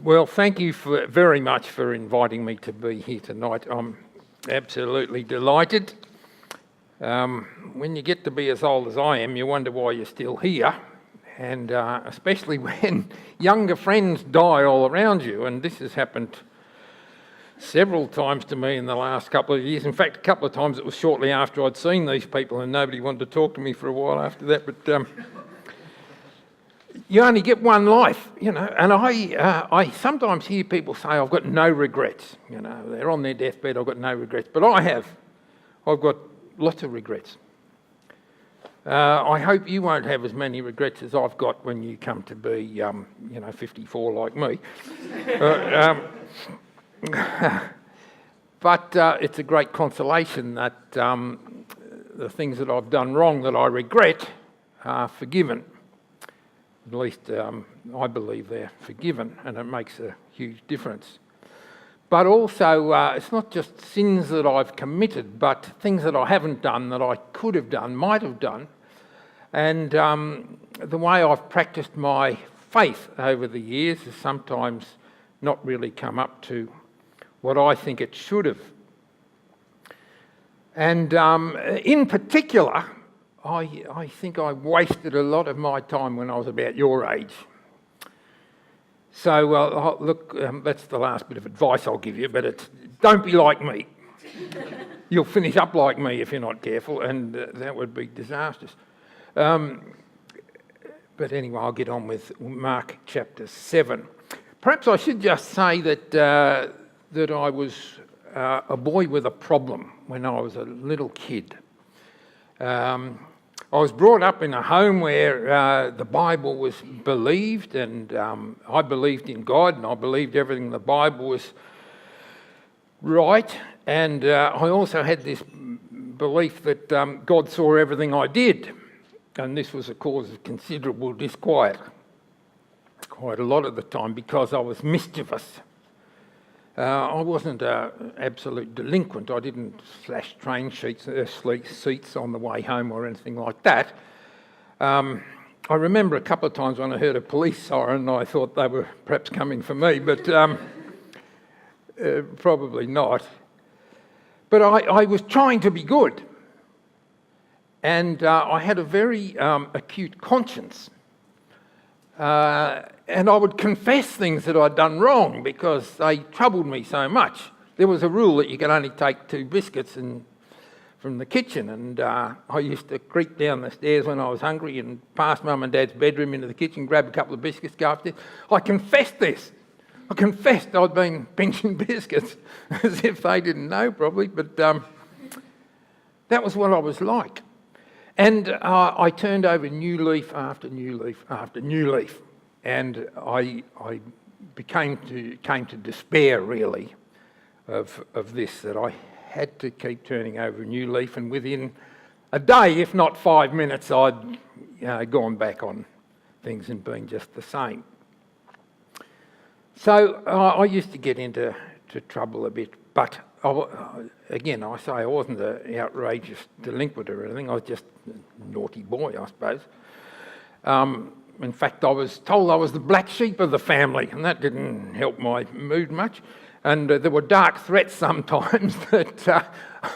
Well, thank you very much for inviting me to be here tonight. I'm absolutely delighted. When you get to be as old as I am, you wonder why you're still here, and especially when younger friends die all around you, and this has happened several times to me in the last couple of years. In fact, a couple of times it was shortly after I'd seen these people and nobody wanted to talk to me for a while after that, but you only get one life, and I sometimes hear people say, I've got no regrets, they're on their deathbed, I've got no regrets, but I've got lots of regrets. I hope you won't have as many regrets as I've got when you come to be, 54 like me. But it's a great consolation that the things that I've done wrong that I regret are forgiven. At least I believe they're forgiven, and it makes a huge difference. But also, it's not just sins that I've committed, but things that I haven't done that I could have done, might have done. And the way I've practiced my faith over the years has sometimes not really come up to what I think it should have. And in particular, I think I wasted a lot of my time when I was about your age. So look, that's the last bit of advice I'll give you, but don't be like me. You'll finish up like me if you're not careful, and that would be disastrous. But anyway, I'll get on with Mark chapter 7. Perhaps I should just say that I was a boy with a problem when I was a little kid. I was brought up in a home where the Bible was believed, and I believed in God, and I believed everything in the Bible was right. And I also had this belief that God saw everything I did, and this was a cause of considerable disquiet, quite a lot of the time, because I was mischievous. I wasn't an absolute delinquent. I didn't slash train seats on the way home or anything like that. I remember a couple of times when I heard a police siren, I thought they were perhaps coming for me, but probably not. But I was trying to be good, and I had a very acute conscience. And I would confess things that I'd done wrong because they troubled me so much. There was a rule that you could only take 2 biscuits from the kitchen, and I used to creep down the stairs when I was hungry and past Mum and Dad's bedroom into the kitchen, grab a couple of biscuits, go upstairs. I confessed this. I confessed I'd been pinching biscuits, as if they didn't know probably, but that was what I was like. And I turned over new leaf after new leaf after new leaf, and I came to despair really of this, that I had to keep turning over a new leaf, and within a day, if not 5 minutes, I'd gone back on things and been just the same. So I used to get into trouble a bit, but again, I say I wasn't an outrageous delinquent or anything. I was just a naughty boy, I suppose. In fact, I was told I was the black sheep of the family, and that didn't help my mood much. And there were dark threats sometimes that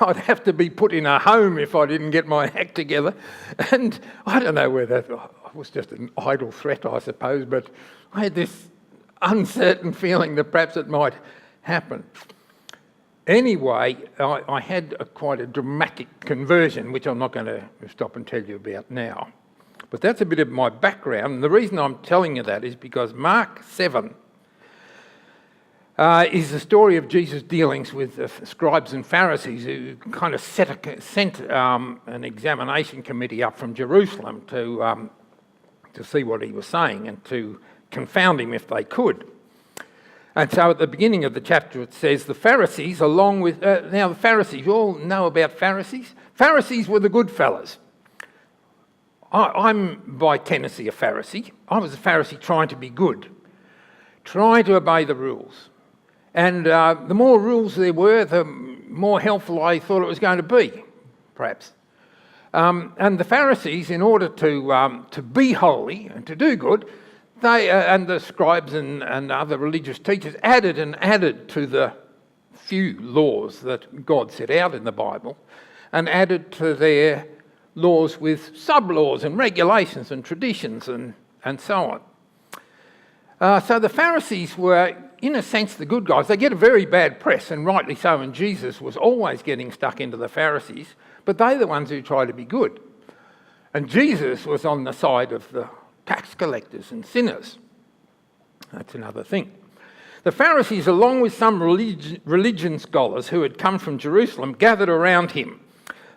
I'd have to be put in a home if I didn't get my act together. And I don't know whether it was just an idle threat, I suppose, but I had this uncertain feeling that perhaps it might happen. Anyway, I had quite a dramatic conversion, which I'm not going to stop and tell you about now. But that's a bit of my background. And the reason I'm telling you that is because Mark 7 is the story of Jesus' dealings with the scribes and Pharisees, who kind of sent an examination committee up from Jerusalem to see what he was saying and to confound him if they could. And so at the beginning of the chapter it says the Pharisees, along with... now the Pharisees, you all know about Pharisees? Pharisees were the good fellas. I'm by tendency a Pharisee. I was a Pharisee trying to be good, trying to obey the rules. And the more rules there were, the more helpful I thought it was going to be, perhaps. And the Pharisees, in order to be holy and to do good, They and the scribes and other religious teachers added and added to the few laws that God set out in the Bible, and added to their laws with sub-laws and regulations and traditions and so on. So the Pharisees were, in a sense, the good guys. They get a very bad press, and rightly so, and Jesus was always getting stuck into the Pharisees, but they're the ones who try to be good. And Jesus was on the side of the tax collectors and sinners. That's another thing. The Pharisees, along with some religion scholars who had come from Jerusalem, gathered around him.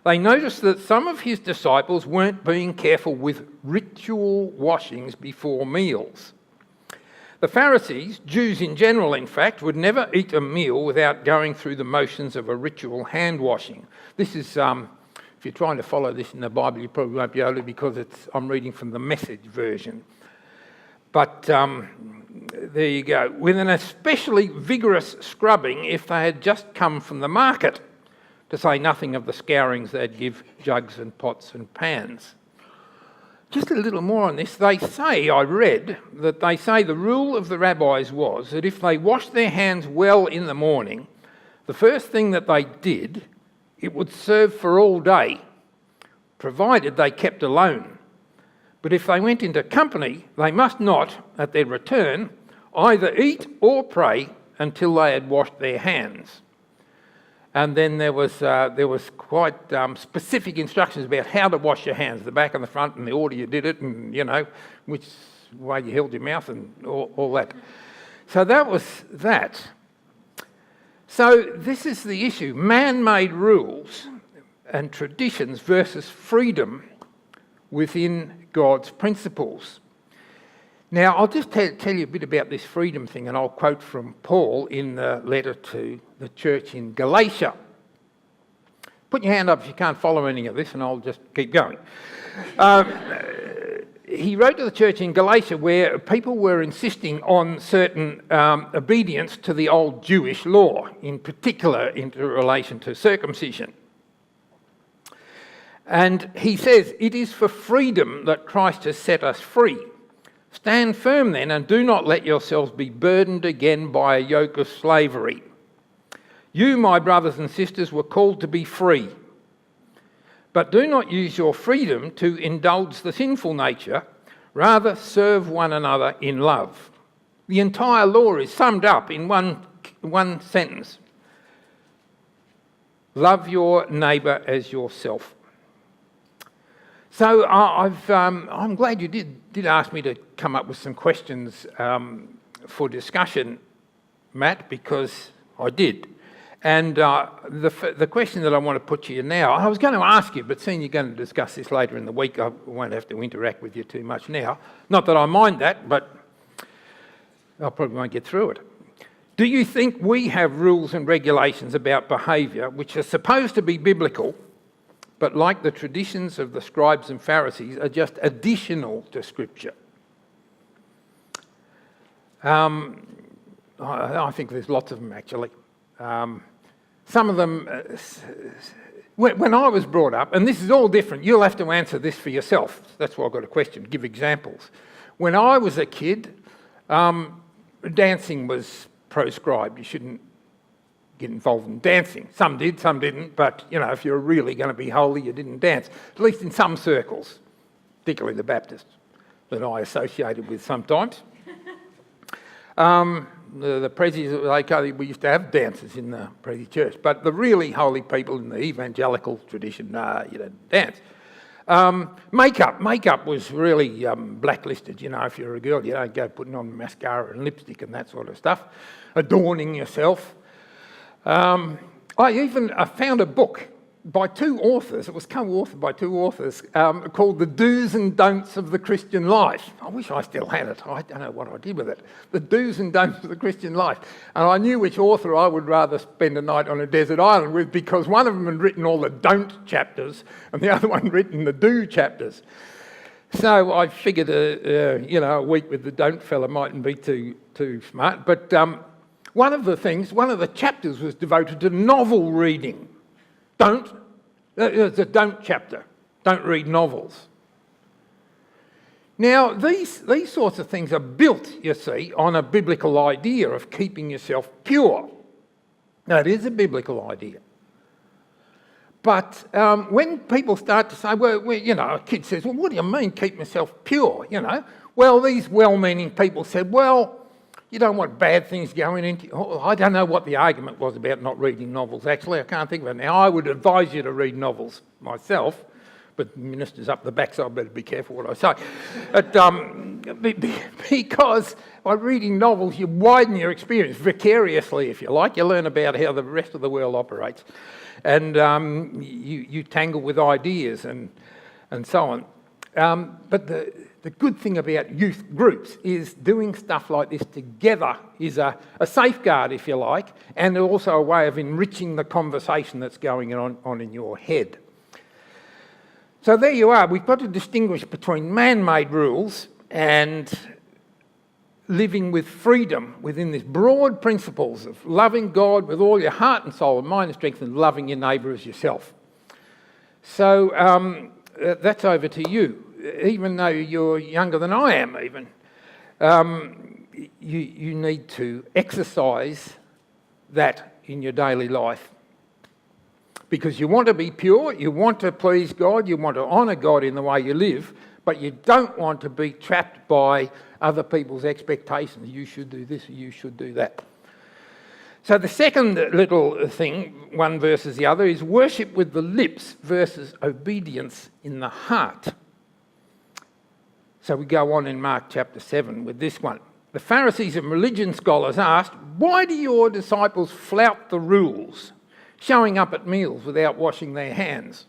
They noticed that some of his disciples weren't being careful with ritual washings before meals. The Pharisees, Jews in general in fact, would never eat a meal without going through the motions of a ritual hand washing. This is, if you're trying to follow this in the Bible, you probably won't be able to, because I'm reading from the Message version. But there you go. With an especially vigorous scrubbing if they had just come from the market, to say nothing of the scourings they'd give jugs and pots and pans. Just a little more on this. They say, I read, that they say the rule of the rabbis was that if they washed their hands well in the morning, the first thing that they did, it would serve for all day, provided they kept alone. But if they went into company, they must not, at their return, either eat or pray until they had washed their hands. And then there was quite specific instructions about how to wash your hands, the back and the front, and the order you did it, and, which way you held your mouth and all that. So that was that. So this is the issue. Man-made rules and traditions versus freedom within God's principles. Now, I'll just tell you a bit about this freedom thing, and I'll quote from Paul in the letter to the church in Galatia. Put your hand up if you can't follow any of this, and I'll just keep going. He wrote to the church in Galatia where people were insisting on certain obedience to the old Jewish law, in particular in relation to circumcision. And he says, "It is for freedom that Christ has set us free. Stand firm then, and do not let yourselves be burdened again by a yoke of slavery. You, my brothers and sisters, were called to be free. But do not use your freedom to indulge the sinful nature, rather serve one another in love." The entire law is summed up in one sentence. Love your neighbour as yourself. So I'm glad you did ask me to come up with some questions for discussion, Matt, because I did. And the question that I want to put to you now, I was going to ask you, but seeing you're going to discuss this later in the week, I won't have to interact with you too much now. Not that I mind that, but I probably won't get through it. Do you think we have rules and regulations about behaviour which are supposed to be biblical, but like the traditions of the scribes and Pharisees, are just additional to Scripture? I think there's lots of them, actually. Some of them, when I was brought up, and this is all different, you'll have to answer this for yourself. That's why I've got a question, give examples. When I was a kid, dancing was proscribed. You shouldn't get involved in dancing. Some did, some didn't, but if you're really going to be holy, you didn't dance. At least in some circles, particularly the Baptists that I associated with sometimes. The Prezi, we used to have dances in the Prezi church, but the really holy people in the evangelical tradition, you don't dance. Makeup was really blacklisted. If you're a girl, you don't go putting on mascara and lipstick and that sort of stuff, adorning yourself. I found a book by two authors, it was co-authored by two authors, called The Do's and Don'ts of the Christian Life. I wish I still had it. I don't know what I did with it. The Do's and Don'ts of the Christian Life. And I knew which author I would rather spend a night on a desert island with, because one of them had written all the don't chapters and the other one written the do chapters. So I figured a week with the don't fella mightn't be too smart. But one of the chapters was devoted to novel reading. It's a don't chapter. Don't read novels. Now, these sorts of things are built, you see, on a biblical idea of keeping yourself pure. Now, it is a biblical idea. But when people start to say, well, a kid says, well, what do you mean keep myself pure, Well, these well-meaning people said, well, you don't want bad things going into... I don't know what the argument was about not reading novels, actually. I can't think of it now. I would advise you to read novels myself, but ministers up the backside, I better be careful what I say. But, because by reading novels, you widen your experience vicariously, if you like. You learn about how the rest of the world operates. And you tangle with ideas and so on. But the good thing about youth groups is doing stuff like this together is a safeguard, if you like, and also a way of enriching the conversation that's going on in your head. So there you are. We've got to distinguish between man-made rules and living with freedom within these broad principles of loving God with all your heart and soul and mind and strength and loving your neighbour as yourself. So that's over to you. Even though you're younger than I am even, you need to exercise that in your daily life. Because you want to be pure, you want to please God, you want to honour God in the way you live, but you don't want to be trapped by other people's expectations. You should do this or you should do that. So the second little thing, one versus the other, is worship with the lips versus obedience in the heart. So we go on in Mark chapter 7 with this one. The Pharisees and religion scholars asked, why do your disciples flout the rules, showing up at meals without washing their hands?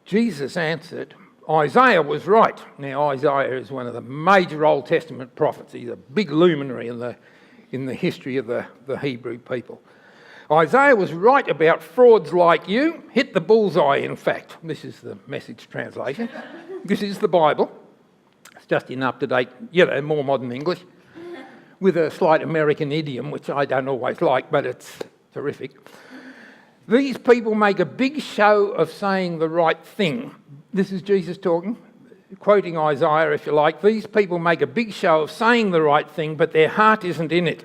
Jesus answered, Isaiah was right. Now, Isaiah is one of the major Old Testament prophets. He's a big luminary in the history of the Hebrew people. Isaiah was right about frauds like you. Hit the bullseye, in fact. This is the Message translation. This is the Bible. It's just in up-to-date, more modern English, with a slight American idiom, which I don't always like, but it's terrific. These people make a big show of saying the right thing. This is Jesus talking, quoting Isaiah, if you like. These people make a big show of saying the right thing, but their heart isn't in it.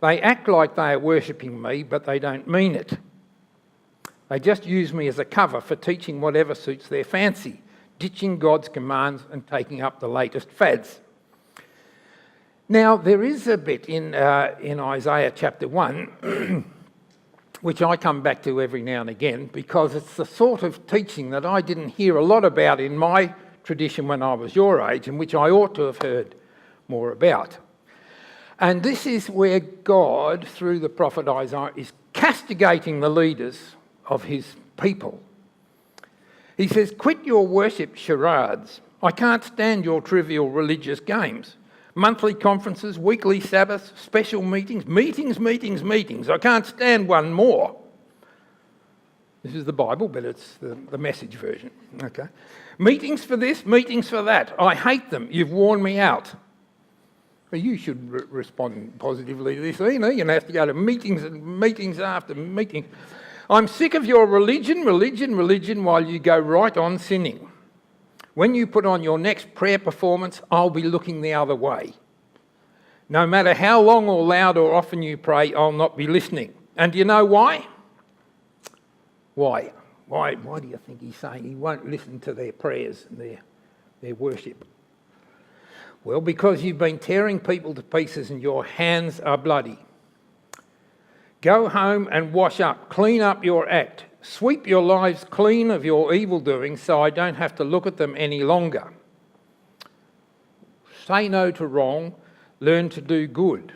They act like they are worshipping me, but they don't mean it. They just use me as a cover for teaching whatever suits their fancy, ditching God's commands and taking up the latest fads. Now, there is a bit in Isaiah chapter 1 which I come back to every now and again because it's the sort of teaching that I didn't hear a lot about in my tradition when I was your age and which I ought to have heard more about. And this is where God, through the prophet Isaiah, is castigating the leaders of his people. He says, quit your worship charades. I can't stand your trivial religious games. Monthly conferences, weekly Sabbaths, special meetings. I can't stand one more. This is the Bible, but it's the Message version. Okay. Meetings for this, meetings for that. I hate them. You've worn me out. Well, you should respond positively to this. You're going to have to go to meetings and meetings after meetings. I'm sick of your religion, while you go right on sinning. When you put on your next prayer performance, I'll be looking the other way. No matter how long or loud or often you pray, I'll not be listening. And do you know why? Why? Why do you think he's saying he won't listen to their prayers and their worship? Well, because you've been tearing people to pieces and your hands are bloody. Go home and wash up, clean up your act. Sweep your lives clean of your evil doings so I don't have to look at them any longer. Say no to wrong, learn to do good.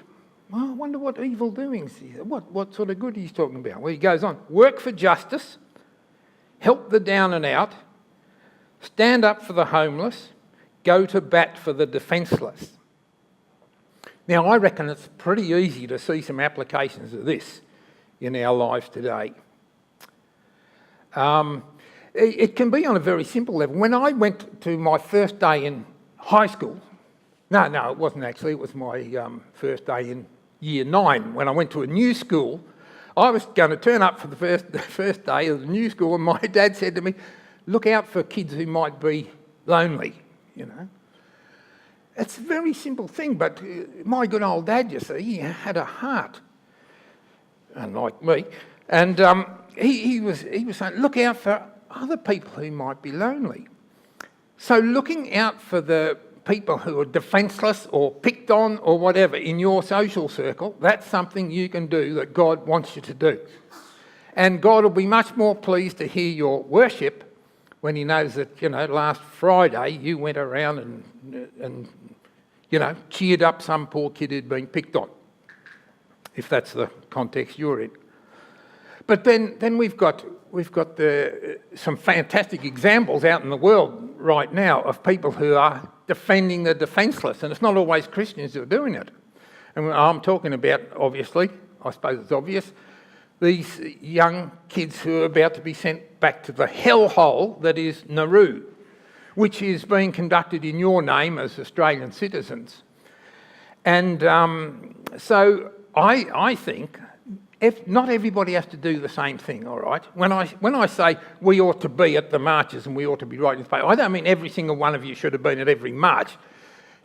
Well, I wonder what evil doings, what sort of good he's talking about. Well, he goes on, work for justice, help the down and out, stand up for the homeless, go to bat for the defenceless. Now, I reckon it's pretty easy to see some applications of this in our lives today. It can be on a very simple level. When I went to my first day in high school, no, it wasn't actually, it was my first day in year 9. When I went to a new school, I was going to turn up for the first day of the new school and my dad said to me, look out for kids who might be lonely. you know. It's a very simple thing, but my good old dad, you see, he had a heart, unlike me, and he was saying, look out for other people who might be lonely. So looking out for the people who are defenceless or picked on or whatever in your social circle, that's something you can do that God wants you to do. And God will be much more pleased to hear your worship when he knows that, last Friday you went around and cheered up some poor kid who'd been picked on, if that's the context you're in. But then we've got some fantastic examples out in the world right now of people who are defending the defenceless, and it's not always Christians who are doing it. And I'm talking about, obviously, I suppose it's obvious, these young kids who are about to be sent back to the hellhole that is Nauru, which is being conducted in your name as Australian citizens. And so I think if not everybody has to do the same thing, all right? When I say we ought to be at the marches and we ought to be writing this paper, I don't mean every single one of you should have been at every march.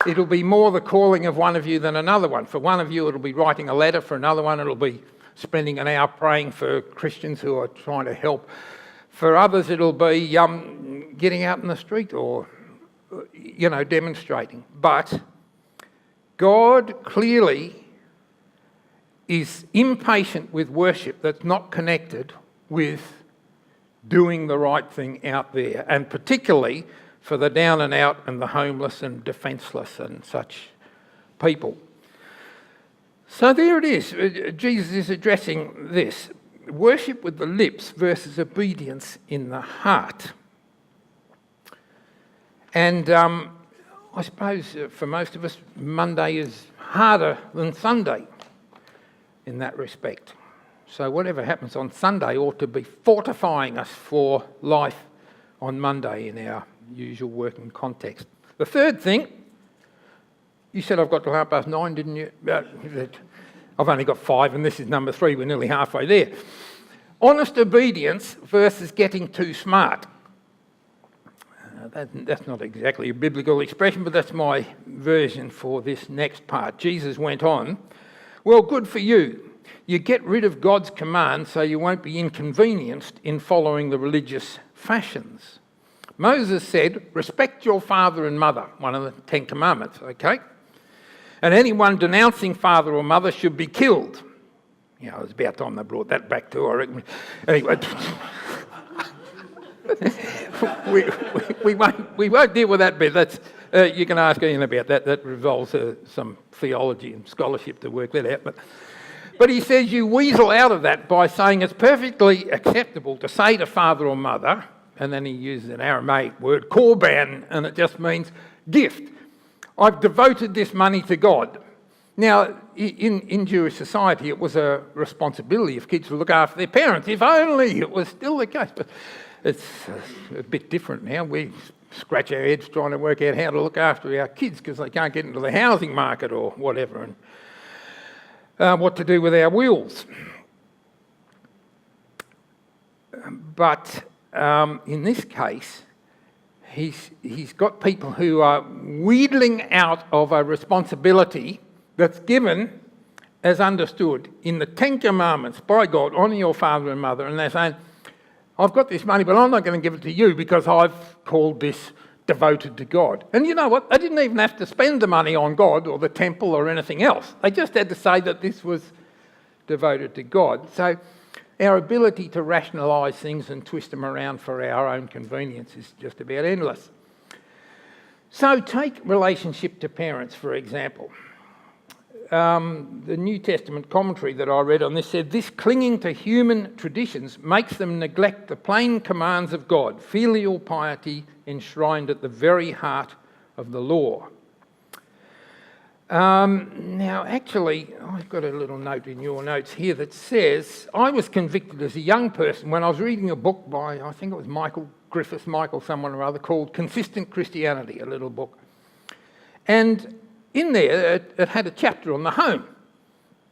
It'll be more the calling of one of you than another one. For one of you, it'll be writing a letter. For another one, it'll be spending an hour praying for Christians who are trying to help. For others, it'll be getting out in the street or, demonstrating. But God clearly is impatient with worship that's not connected with doing the right thing out there, and particularly for the down and out and the homeless and defenceless and such people. So there it is. Jesus is addressing this. Worship with the lips versus obedience in the heart. And I suppose for most of us, Monday is harder than Sunday in that respect. So whatever happens on Sunday ought to be fortifying us for life on Monday in our usual working context. The third thing, you said I've got till 9:30, didn't you? I've only got 5 and this is number 3, we're nearly halfway there. Honest obedience versus getting too smart. That's not exactly a biblical expression, but that's my version for this next part. Jesus went on, well, good for you. You get rid of God's command so you won't be inconvenienced in following the religious fashions. Moses said, respect your father and mother, one of the 10 commandments, okay? And anyone denouncing father or mother should be killed. It was about time they brought that back too, I reckon. Anyway, we won't deal with that bit. That's you can ask Ian about that. That involves some theology and scholarship to work that out. But he says you weasel out of that by saying it's perfectly acceptable to say to father or mother, and then he uses an Aramaic word, korban, and it just means gift. I've devoted this money to God. Now, in Jewish society, it was a responsibility of kids to look after their parents. If only it was still the case. But it's a bit different now. We scratch our heads trying to work out how to look after our kids because they can't get into the housing market or whatever, and what to do with our wills. But in this case, he's got people who are wheedling out of a responsibility that's given as understood in the 10 Commandments by God, honour your father and mother, and they're saying, I've got this money, but I'm not going to give it to you because I've called this devoted to God. And you know what? They didn't even have to spend the money on God or the temple or anything else. They just had to say that this was devoted to God. So our ability to rationalise things and twist them around for our own convenience is just about endless. So take relationship to parents, for example. The New Testament commentary that I read on this said, this clinging to human traditions makes them neglect the plain commands of God, filial piety enshrined at the very heart of the law. Now, actually, I've got a little note in your notes here that says, I was convicted as a young person when I was reading a book by, I think it was Michael someone or other, called Consistent Christianity, a little book. And in there, it had a chapter on the home.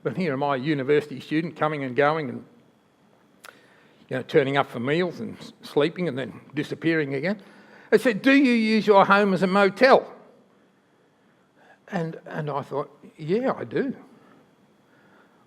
But here am I, a university student, coming and going and turning up for meals and sleeping and then disappearing again. They said, do you use your home as a motel? And I thought, yeah, I do.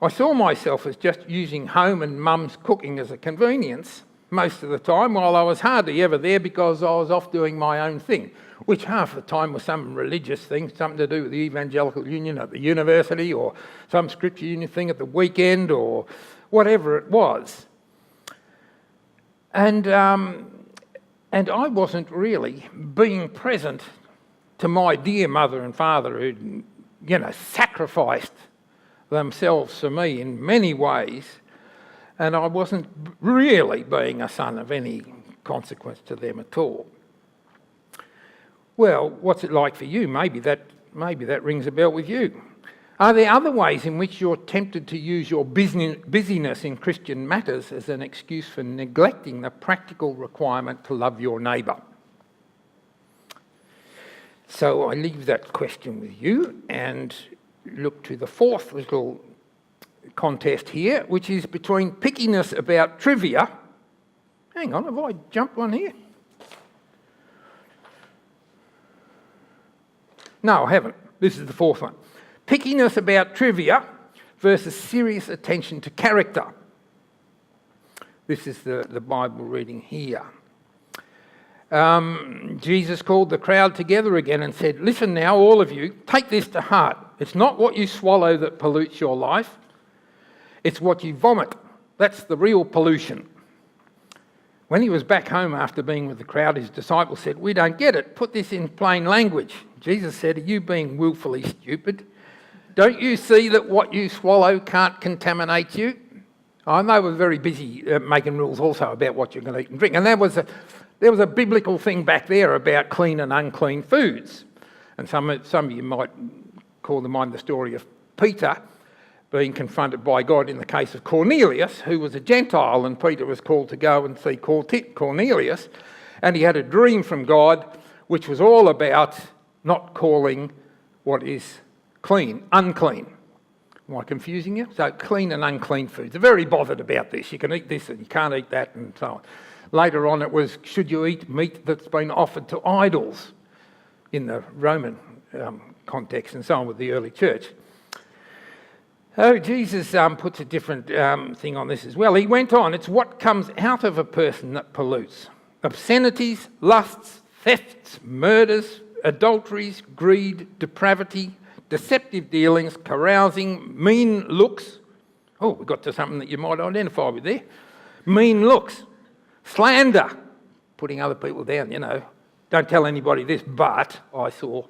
I saw myself as just using home and mum's cooking as a convenience most of the time, while I was hardly ever there because I was off doing my own thing, which half the time was some religious thing, something to do with the Evangelical Union at the university, or some Scripture Union thing at the weekend, or whatever it was. And I wasn't really being present to my dear mother and father who'd, sacrificed themselves for me in many ways, and I wasn't really being a son of any consequence to them at all. Well, what's it like for you? Maybe that rings a bell with you. Are there other ways in which you're tempted to use your busyness in Christian matters as an excuse for neglecting the practical requirement to love your neighbour? So I leave that question with you and look to the fourth little contest here, which is between pickiness about trivia. Hang on, have I jumped one here? No, I haven't. This is the fourth one. Pickiness about trivia versus serious attention to character. This is the Bible reading here. Jesus called the crowd together again and said, listen now, all of you, take this to heart. It's not what you swallow that pollutes your life. It's what you vomit. That's the real pollution. When he was back home after being with the crowd, his disciples said, we don't get it. Put this in plain language. Jesus said, are you being willfully stupid? Don't you see that what you swallow can't contaminate you? I know we're very busy making rules also about what you're going to eat and drink. And there was a biblical thing back there about clean and unclean foods. And some of you might call to mind the story of Peter being confronted by God in the case of Cornelius, who was a Gentile, and Peter was called to go and see Cornelius, and he had a dream from God which was all about not calling what is clean unclean. Am I confusing you? So clean and unclean foods. They're very bothered about this. You can eat this and you can't eat that and so on. Later on it was, should you eat meat that's been offered to idols in the Roman context and so on with the early church. Oh, Jesus puts a different thing on this as well. He went on, it's what comes out of a person that pollutes. Obscenities, lusts, thefts, murders, adulteries, greed, depravity, deceptive dealings, carousing, mean looks. Oh, we got to something that you might identify with there. Mean looks, slander, putting other people down, Don't tell anybody this, but I saw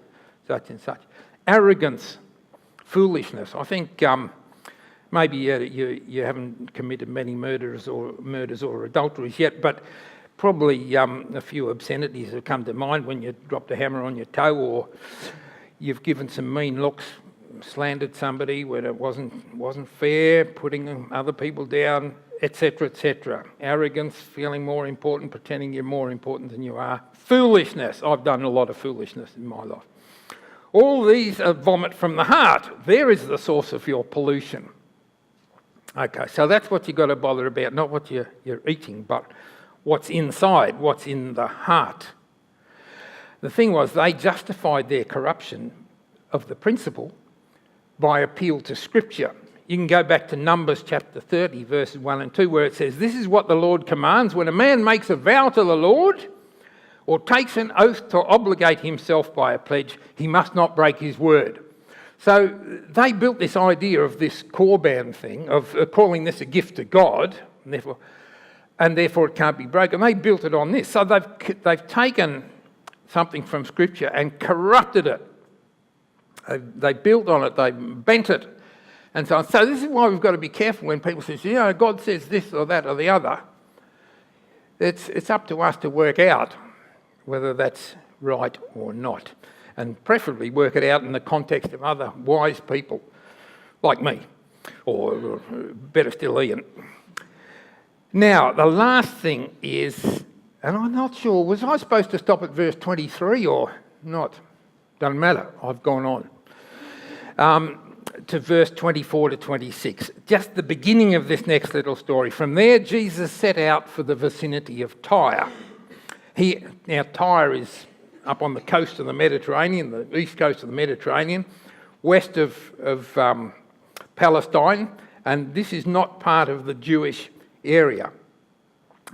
such and such. Arrogance, foolishness. I think maybe you haven't committed many murders or adulteries yet, but probably a few obscenities have come to mind when you dropped a hammer on your toe, or you've given some mean looks, slandered somebody when it wasn't fair, putting other people down, etc., etc. Arrogance, feeling more important, pretending you're more important than you are. Foolishness. I've done a lot of foolishness in my life. All these are vomit from the heart. There is the source of your pollution. Okay, so that's what you've got to bother about, not what you're eating, but what's inside, what's in the heart. The thing was, they justified their corruption of the principle by appeal to Scripture. You can go back to Numbers chapter 30, verses 1 and 2, where it says, this is what the Lord commands. When a man makes a vow to the Lord or takes an oath to obligate himself by a pledge, he must not break his word. So they built this idea of this Korban thing, of calling this a gift to God, and therefore it can't be broken. They built it on this. So they've taken something from Scripture and corrupted it. They built on it, they bent it, and so on. So this is why we've got to be careful when people say, God says this or that or the other. It's up to us to work out whether that's right or not, and preferably work it out in the context of other wise people like me, or better still, Ian. Now, the last thing is, and I'm not sure, was I supposed to stop at verse 23 or not? Doesn't matter, I've gone on. To verse 24 to 26, just the beginning of this next little story. From there, Jesus set out for the vicinity of Tyre. Now, Tyre is up on the coast of the Mediterranean, the east coast of the Mediterranean, west of Palestine, and this is not part of the Jewish area.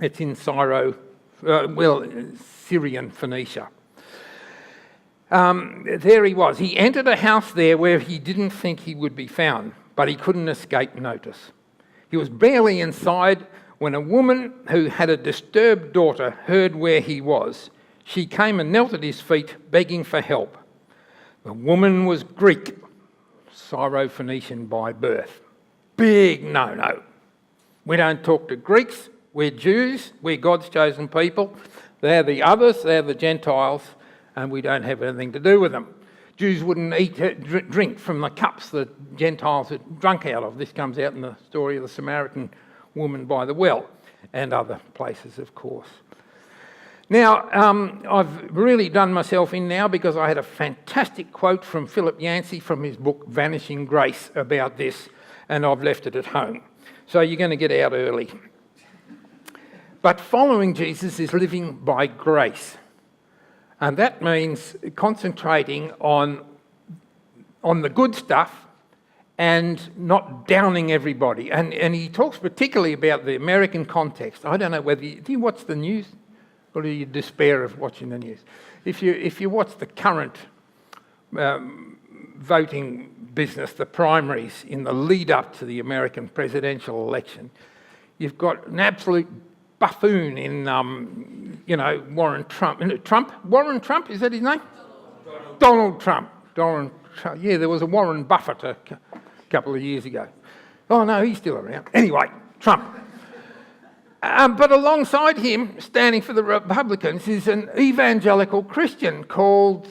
It's in Syrian Phoenicia. There he was. He entered a house there where he didn't think he would be found, but he couldn't escape notice. He was barely inside when a woman who had a disturbed daughter heard where he was. She came and knelt at his feet, begging for help. The woman was Greek, Syro-Phoenician by birth. Big no-no. We don't talk to Greeks. We're Jews. We're God's chosen people. They're the others. They're the Gentiles, and we don't have anything to do with them. Jews wouldn't drink from the cups that Gentiles had drunk out of. This comes out in the story of the Samaritan woman by the well, and other places, of course. Now, I've really done myself in now because I had a fantastic quote from Philip Yancey from his book Vanishing Grace about this, and I've left it at home. So you're going to get out early. But following Jesus is living by grace. And that means concentrating on the good stuff and not downing everybody. And he talks particularly about the American context. I don't know whether do you watch the news? Or do you despair of watching the news? If you watch the current voting business, the primaries in the lead up to the American presidential election, you've got an absolute buffoon in, Warren Trump. Warren Trump, is that his name? Donald Trump. Yeah, there was a Warren Buffett a couple of years ago. Oh, no, he's still around. Anyway, Trump. But alongside him, standing for the Republicans, is an evangelical Christian called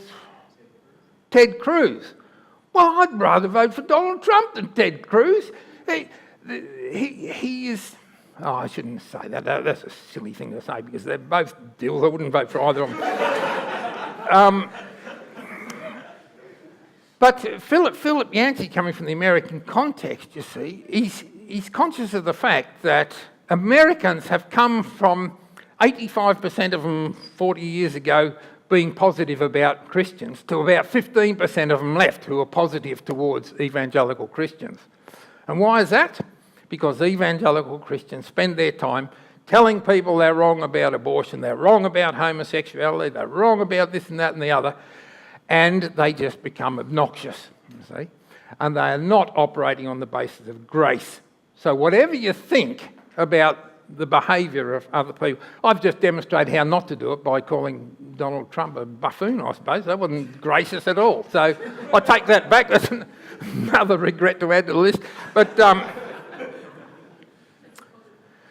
Ted Cruz. Well, I'd rather vote for Donald Trump than Ted Cruz. He is... Oh, I shouldn't say that. That's a silly thing to say because they're both deals. I wouldn't vote for either of them. But Philip Yancey, coming from the American context, you see, he's conscious of the fact that Americans have come from 85% of them 40 years ago being positive about Christians to about 15% of them left who are positive towards evangelical Christians. And why is that? Because evangelical Christians spend their time telling people they're wrong about abortion, they're wrong about homosexuality, they're wrong about this and that and the other, and they just become obnoxious, you see. And they are not operating on the basis of grace. So whatever you think about the behaviour of other people, I've just demonstrated how not to do it by calling Donald Trump a buffoon, I suppose. That wasn't gracious at all. So I take that back. That's another regret to add to the list. But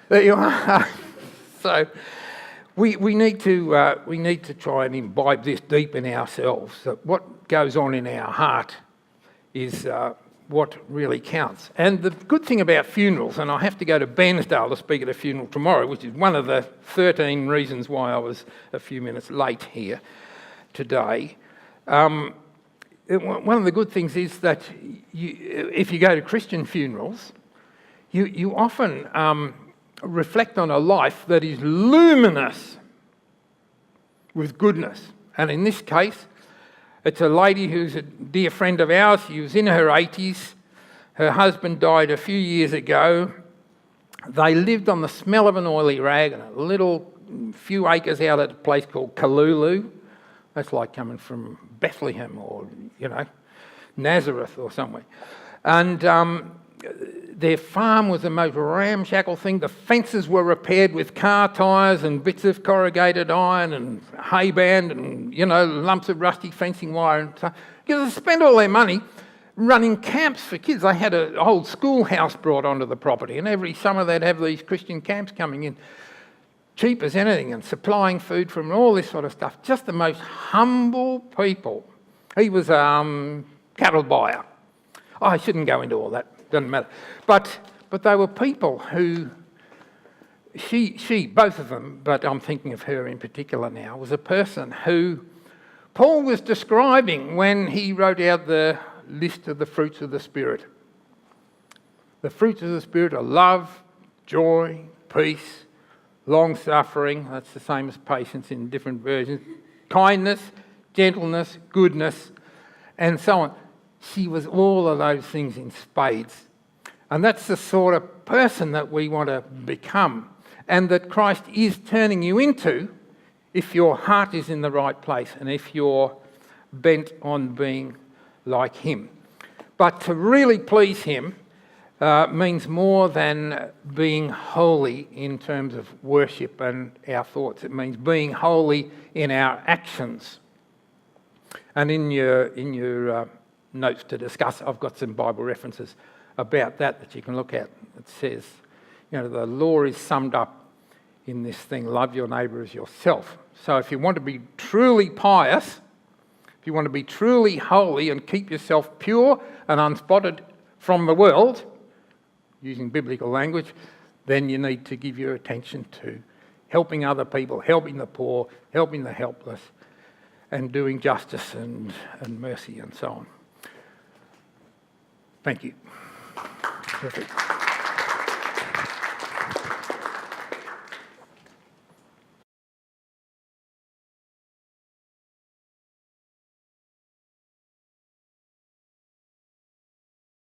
there you are. So we need to try and imbibe this deep in ourselves, that what goes on in our heart is what really counts. And the good thing about funerals, and I have to go to Bairnsdale to speak at a funeral tomorrow, which is one of the 13 reasons why I was a few minutes late here today. One of the good things is that if you go to Christian funerals, you often reflect on a life that is luminous with goodness. And in this case, it's a lady who's a dear friend of ours. She was in her 80s. Her husband died a few years ago. They lived on the smell of an oily rag in a little few acres out at a place called Kalulu. That's like coming from Bethlehem or, Nazareth or somewhere. And their farm was the most ramshackle thing. The fences were repaired with car tyres and bits of corrugated iron and hay band and, lumps of rusty fencing wire and stuff. Because they spent all their money running camps for kids. They had an old schoolhouse brought onto the property, and every summer they'd have these Christian camps coming in, cheap as anything, and supplying food from all this sort of stuff. Just the most humble people. He was a cattle buyer. Oh, I shouldn't go into all that. Doesn't matter. But they were people who, she, both of them, but I'm thinking of her in particular now, was a person who Paul was describing when he wrote out the list of the fruits of the Spirit. The fruits of the Spirit are love, joy, peace, long-suffering, that's the same as patience in different versions, kindness, gentleness, goodness, and so on. She was all of those things in spades. And that's the sort of person that we want to become, and that Christ is turning you into if your heart is in the right place and if you're bent on being like him. But to really please him means more than being holy in terms of worship and our thoughts. It means being holy in our actions. And in your notes to discuss, I've got some Bible references about that you can look at. It says, the law is summed up in this thing, love your neighbour as yourself. So if you want to be truly pious, if you want to be truly holy and keep yourself pure and unspotted from the world, using biblical language, then you need to give your attention to helping other people, helping the poor, helping the helpless, and doing justice and mercy and so on. Thank you. Perfect.